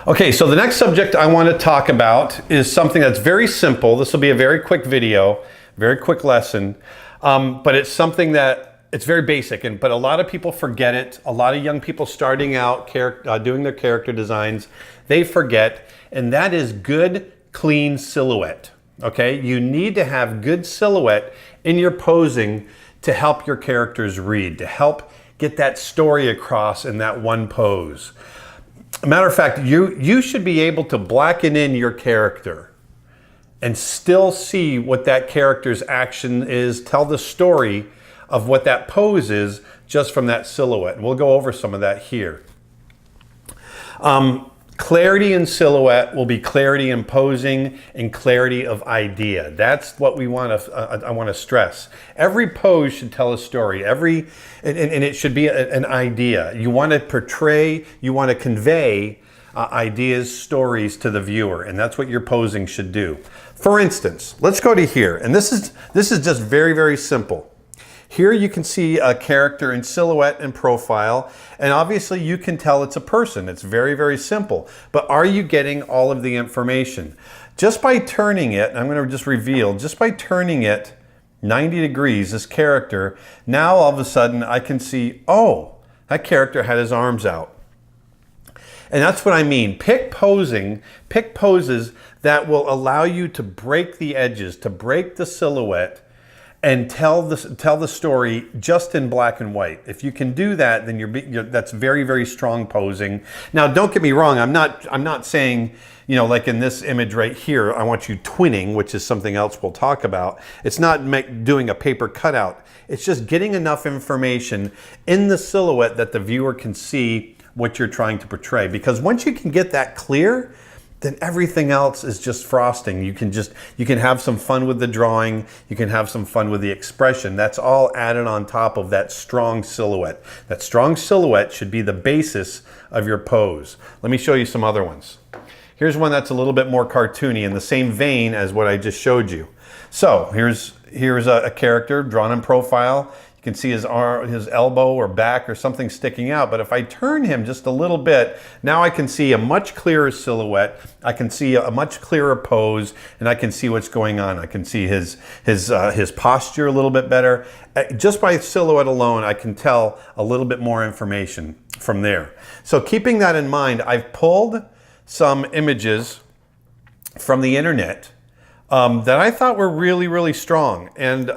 Okay, so the next subject I want to talk about is something that's very simple. This will be a very quick video, very quick lesson, but it's something that it's very basic, but a lot of people forget it. A lot of young people starting out doing their character designs, they forget, and that is good, clean silhouette. Okay, you need to have good silhouette in your posing to help your characters read, to help get that story across in that one pose. Matter of fact, you should be able to blacken in your character and still see what that character's action is, tell the story of what that pose is just from that silhouette. And we'll go over some of that here. Clarity in silhouette will be clarity in posing and clarity of idea. That's what we want to. I want to stress. Every pose should tell a story. And it should be an idea. You want to portray. You want to convey ideas, stories to the viewer, and that's what your posing should do. For instance, let's go to here, and this is just very, very simple. Here you can see a character in silhouette and profile, and obviously you can tell it's a person. It's very, very simple. But are you getting all of the information? Just by turning it, I'm going to just reveal, just by turning it 90 degrees, this character, now all of a sudden I can see, oh, that character had his arms out. And that's what I mean. Pick poses that will allow you to break the edges, to break the silhouette, and tell the story just in black and white. If you can do that, then that's very, very strong posing. Now, don't get me wrong. I'm not saying, like in this image right here, I want you twinning, which is something else we'll talk about. It's not doing a paper cutout. It's just getting enough information in the silhouette that the viewer can see what you're trying to portray. Because once you can get that clear, then everything else is just frosting. You can have some fun with the drawing. You can have some fun with the expression. That's all added on top of that strong silhouette. That strong silhouette should be the basis of your pose. Let me show you some other ones. Here's one that's a little bit more cartoony in the same vein as what I just showed you. So here's a character drawn in profile. You can see his arm, his elbow or back or something sticking out. But if I turn him just a little bit, now I can see a much clearer silhouette. I can see a much clearer pose, and I can see what's going on. I can see his posture a little bit better. Just by silhouette alone, I can tell a little bit more information from there. So keeping that in mind, I've pulled some images from the internet that I thought were really, really strong. And,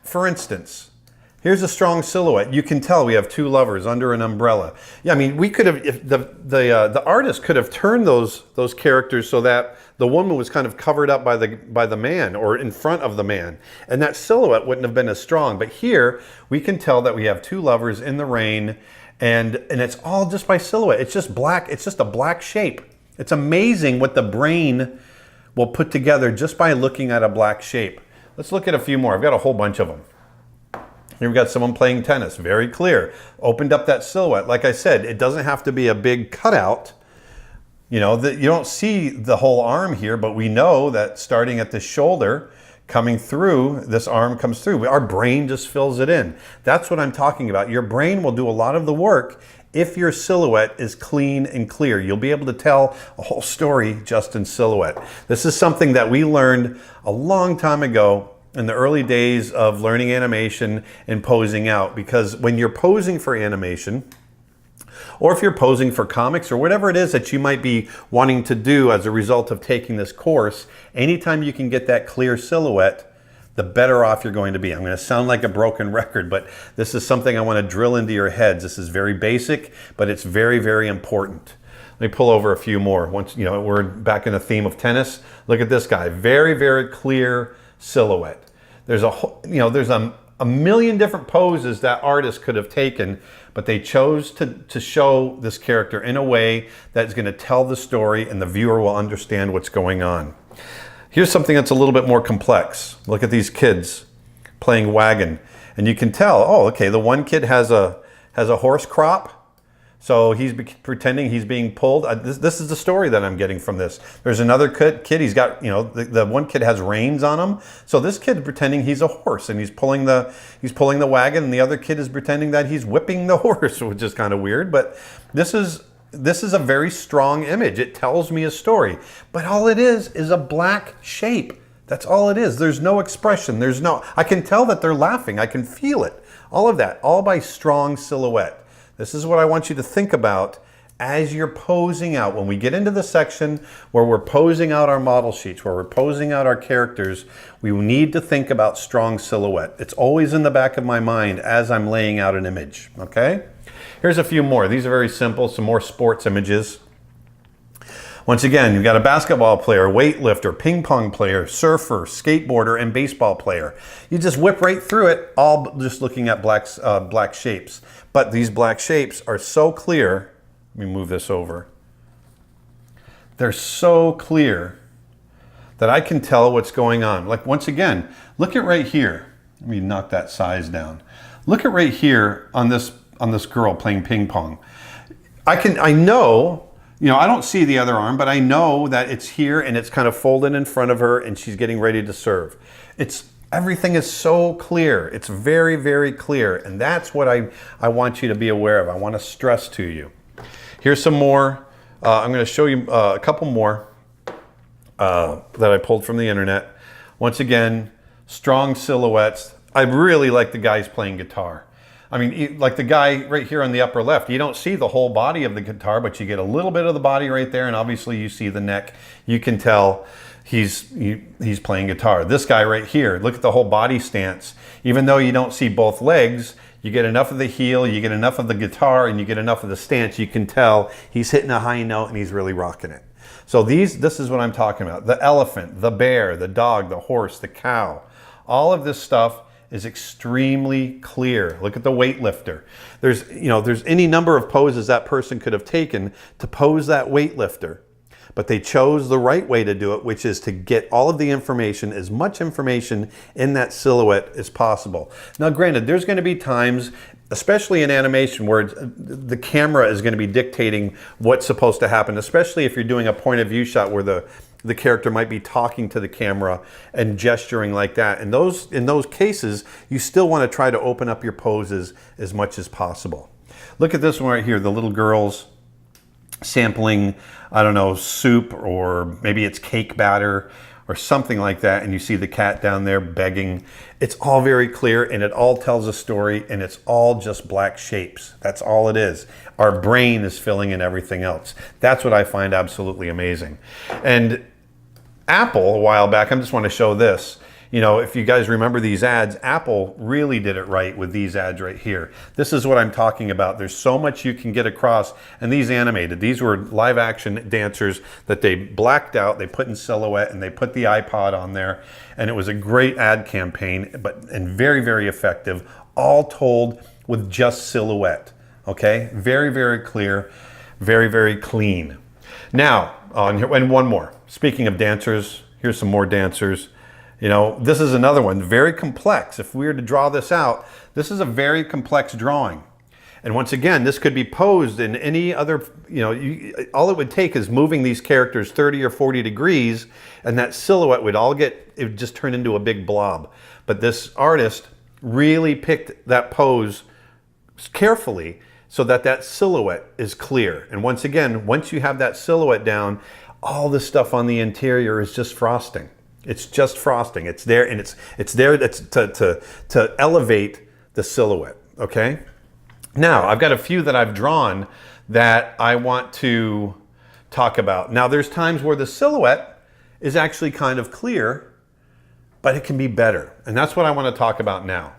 for instance, here's a strong silhouette. You can tell we have two lovers under an umbrella. Yeah, I mean, we could have, if the artist could have turned those characters so that the woman was kind of covered up by the man or in front of the man, and that silhouette wouldn't have been as strong. But here we can tell that we have two lovers in the rain, and it's all just by silhouette. It's just black. It's just a black shape. It's amazing what the brain will put together just by looking at a black shape. Let's look at a few more. I've got a whole bunch of them. Here we've got someone playing tennis. Very clear. Opened up that silhouette. Like I said, it doesn't have to be a big cutout. You don't see the whole arm here, but we know that starting at the shoulder, coming through, this arm comes through. Our brain just fills it in. That's what I'm talking about. Your brain will do a lot of the work if your silhouette is clean and clear. You'll be able to tell a whole story just in silhouette. This is something that we learned a long time ago in the early days of learning animation and posing out. Because when you're posing for animation, or if you're posing for comics or whatever it is that you might be wanting to do as a result of taking this course, anytime you can get that clear silhouette, the better off you're going to be. I'm going to sound like a broken record, but this is something I want to drill into your heads. This is very basic, but it's very, very important. Let me pull over a few more. Once we're back in the theme of tennis. Look at this guy. Very, very clear silhouette. There's a million different poses that artists could have taken, but they chose to show this character in a way that's going to tell the story, and the viewer will understand what's going on. Here's something that's a little bit more complex. Look at these kids playing wagon. And you can tell, oh, okay, the one kid has a horse crop. So he's pretending he's being pulled. This is the story that I'm getting from this. There's another kid, he's got, the one kid has reins on him. So this kid's pretending he's a horse and he's pulling the wagon, and the other kid is pretending that he's whipping the horse, which is kind of weird. But this is this is a very strong image. It tells me a story, but all it is a black shape. That's all it is. There's no expression. I can tell that they're laughing. I can feel it. All of that, all by strong silhouette. This is what I want you to think about as you're posing out. When we get into the section where we're posing out our model sheets, where we're posing out our characters, we need to think about strong silhouette. It's always in the back of my mind as I'm laying out an image, okay? Here's a few more. These are very simple, some more sports images. Once again, you've got a basketball player, weightlifter, ping pong player, surfer, skateboarder, and baseball player. You just whip right through it, all just looking at black shapes. But these black shapes are so clear. Let me move this over. They're so clear that I can tell what's going on. Like, once again, look at right here. Let me knock that size down. Look at right here on this girl playing ping pong. I know, I don't see the other arm, but I know that it's here and it's kind of folded in front of her and she's getting ready to serve. Everything is so clear. It's very, very clear. And that's what I want you to be aware of. I want to stress to you. Here's some more. I'm going to show you a couple more that I pulled from the internet. Once again, strong silhouettes. I really like the guys playing guitar. I mean, like the guy right here on the upper left, you don't see the whole body of the guitar, but you get a little bit of the body right there, and obviously you see the neck. You can tell he's playing guitar. This guy right here, look at the whole body stance. Even though you don't see both legs, you get enough of the heel, you get enough of the guitar, and you get enough of the stance, you can tell he's hitting a high note and he's really rocking it. So this is what I'm talking about. The elephant, the bear, the dog, the horse, the cow, all of this stuff is extremely clear. Look at the weightlifter. There's any number of poses that person could have taken to pose that weightlifter, but they chose the right way to do it, which is to get all of the information, as much information in that silhouette as possible. Now, granted, there's going to be times, especially in animation, where the camera is going to be dictating what's supposed to happen, especially if you're doing a point of view shot where the character might be talking to the camera and gesturing like that. In those cases, you still want to try to open up your poses as much as possible. Look at this one right here, the little girls sampling, I don't know, soup, or maybe it's cake batter or something like that, and you see the cat down there begging. It's all very clear and it all tells a story, and it's all just black shapes. That's all it is. Our brain is filling in everything else. That's what I find absolutely amazing. And Apple, a while back, I just want to show this. If you guys remember these ads, Apple really did it right with these ads right here. This is what I'm talking about. There's so much you can get across. And these animated, these were live action dancers that they blacked out, they put in silhouette, and they put the iPod on there. And it was a great ad campaign, and very, very effective, all told with just silhouette. Okay? Very, very clear, very, very clean. Now, and one more. Speaking of dancers, here's some more dancers. This is another one, very complex. If we were to draw this out, this is a very complex drawing. And once again, this could be posed in any other, all it would take is moving these characters 30 or 40 degrees, and that silhouette would it would just turn into a big blob. But this artist really picked that pose carefully so that silhouette is clear. And once again, once you have that silhouette down, all the stuff on the interior is just frosting. It's just frosting. It's there, and it's there to elevate the silhouette, okay? Now, I've got a few that I've drawn that I want to talk about. Now, there's times where the silhouette is actually kind of clear, but it can be better. And that's what I want to talk about now.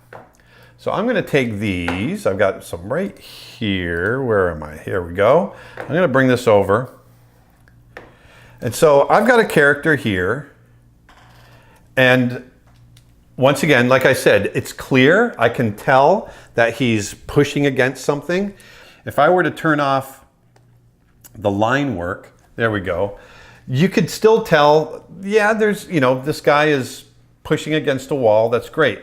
So I'm going to take these. I've got some right here. Where am I? Here we go. I'm going to bring this over. And so I've got a character here. And once again, like I said, it's clear. I can tell that he's pushing against something. If I were to turn off the line work, there we go, you could still tell, yeah, there's, this guy is pushing against a wall. That's great.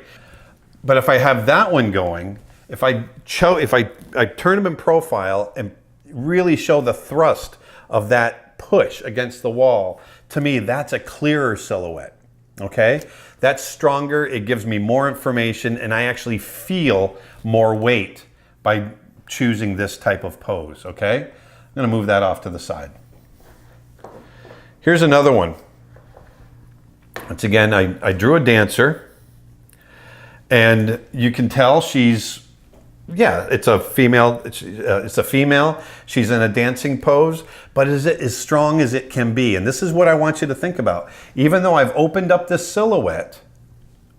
But if I have that one going, if I turn him in profile and really show the thrust of that push against the wall, to me, that's a clearer silhouette. Okay, that's stronger. It gives me more information, and I actually feel more weight by choosing this type of pose. Okay, I'm going to move that off to the side. Here's another one. Once again, I drew a dancer, and you can tell she's, yeah, it's a female. It's a female. She's in a dancing pose, but is it as strong as it can be? And this is what I want you to think about. Even though I've opened up this silhouette,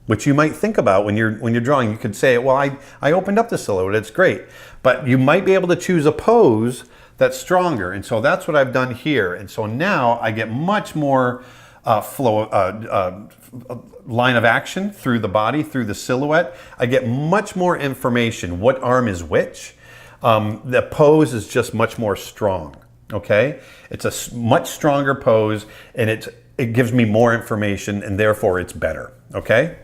which you might think about when you're drawing, you could say, well, I opened up the silhouette. It's great, but you might be able to choose a pose that's stronger. And so that's what I've done here. And so now I get much more line of action through the body, through the silhouette. I get much more information. What arm is which? The pose is just much more strong. Okay, it's a much stronger pose, and it gives me more information, and therefore it's better. Okay.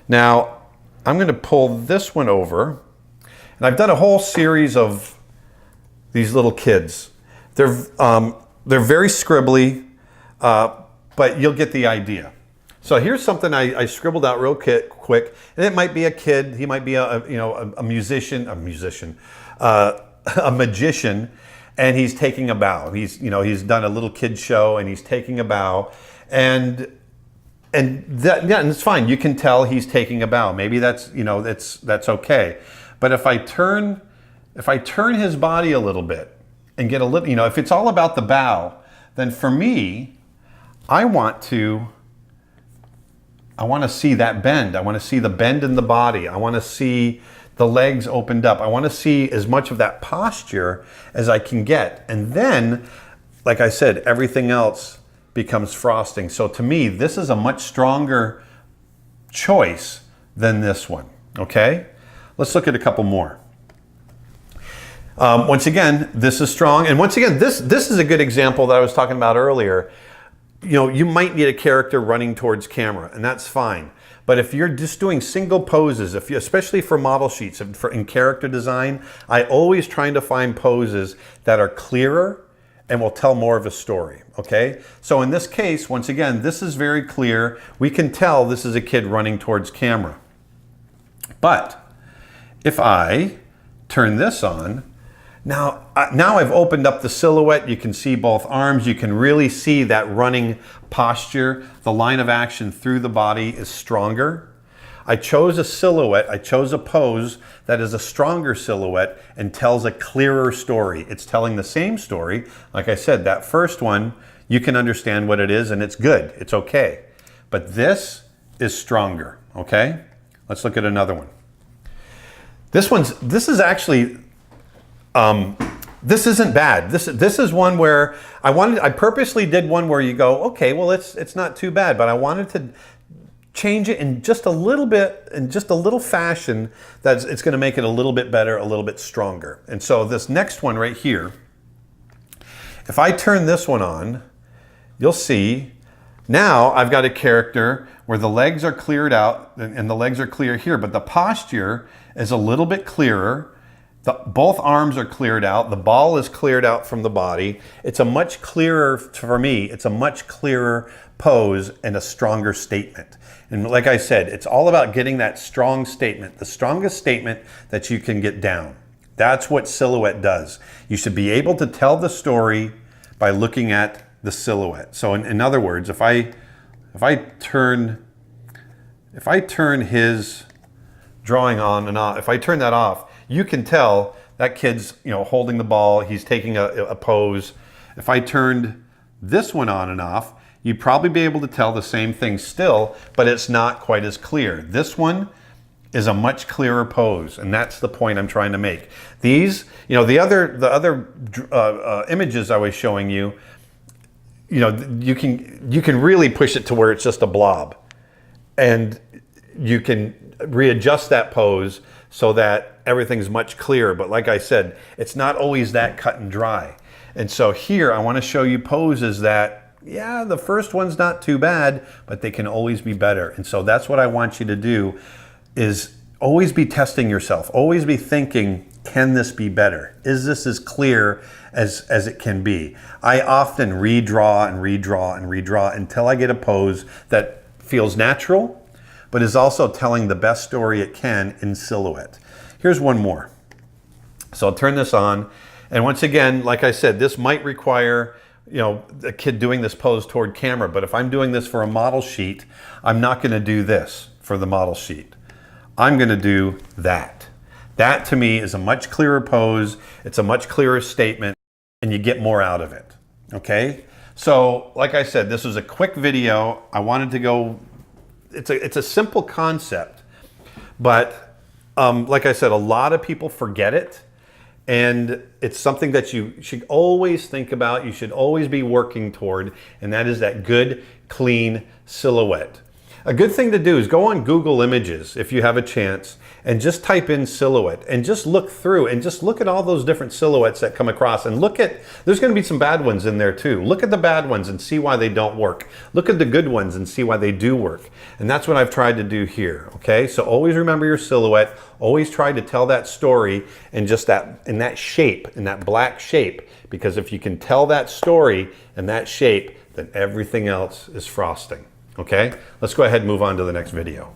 Now I'm going to pull this one over, and I've done a whole series of these little kids. They're very scribbly, but you'll get the idea. So here's something I scribbled out real quick, and it might be a kid. He might be a magician, and he's taking a bow. He's done a little kid show, and he's taking a bow, and it's fine. You can tell he's taking a bow. Maybe that's okay. But if I turn his body a little bit and get a little, if it's all about the bow, then for me, I want to see that bend. I want to see the bend in the body. I want to see the legs opened up. I want to see as much of that posture as I can get. And then, like I said, everything else becomes frosting. So to me, this is a much stronger choice than this one. Okay? Let's look at a couple more. Once again, this is strong. And once again, this is a good example that I was talking about earlier. You might need a character running towards camera, and that's fine. But if you're just doing single poses, especially for model sheets and in character design, I always trying to find poses that are clearer and will tell more of a story, okay? So in this case, once again, this is very clear. We can tell this is a kid running towards camera. But if I turn this on, now I've opened up the silhouette. You can see both arms. You can really see that running posture. The line of action through the body is stronger. I chose a silhouette. I chose a pose that is a stronger silhouette and tells a clearer story. It's telling the same story. Like I said, that first one, you can understand what it is and it's good. It's okay. But this is stronger, okay? Let's look at another one. This is actually... this isn't bad. This is one where I purposely did one where you go, okay, well, it's not too bad, but I wanted to change it in just a little bit, in just a little fashion that it's going to make it a little bit better, a little bit stronger. And so this next one right here, if I turn this one on, you'll see now I've got a character where the legs are cleared out and the legs are clear here, but the posture is a little bit clearer. Both arms are cleared out. The ball is cleared out from the body. It's a much clearer, for me, it's a much clearer pose and a stronger statement. And like I said, it's all about getting that strong statement, the strongest statement that you can get down. That's what silhouette does. You should be able to tell the story by looking at the silhouette. So in other words, if I turn his drawing on and off, if I turn that off, you can tell that kid's holding the ball, he's taking a pose. If I turned this one on and off, you'd probably be able to tell the same thing still, but it's not quite as clear. This one is a much clearer pose, and that's the point I'm trying to make. These, the other images I was showing you, you can really push it to where it's just a blob, and you can readjust that pose so that everything's much clearer. But like I said, it's not always that cut and dry. And so here I want to show you poses that, yeah, the first one's not too bad, but they can always be better. And so that's what I want you to do, is always be testing yourself. Always be thinking, can this be better? Is this as clear as it can be? I often redraw and redraw and redraw until I get a pose that feels natural, but is also telling the best story it can in silhouette. Here's one more. So I'll turn this on, And once again, like I said, this might require, a kid doing this pose toward camera, but if I'm doing this for a model sheet, I'm not going to do this for the model sheet. I'm going to do that. That to me is a much clearer pose. It's a much clearer statement, and you get more out of it. Okay? So, like I said, this was a quick video. I wanted to go, it's a simple concept, but like I said, a lot of people forget it. And it's something that you should always think about, you should always be working toward, and that is that good, clean silhouette. A good thing to do is go on Google Images if you have a chance and just type in silhouette and just look through and just look at all those different silhouettes that come across, and there's going to be some bad ones in there too. Look at the bad ones and see why they don't work. Look at the good ones and see why they do work. And that's what I've tried to do here, okay? So always remember your silhouette, always try to tell that story in that shape, in that black shape, because if you can tell that story in that shape, then everything else is frosting. Okay, let's go ahead and move on to the next video.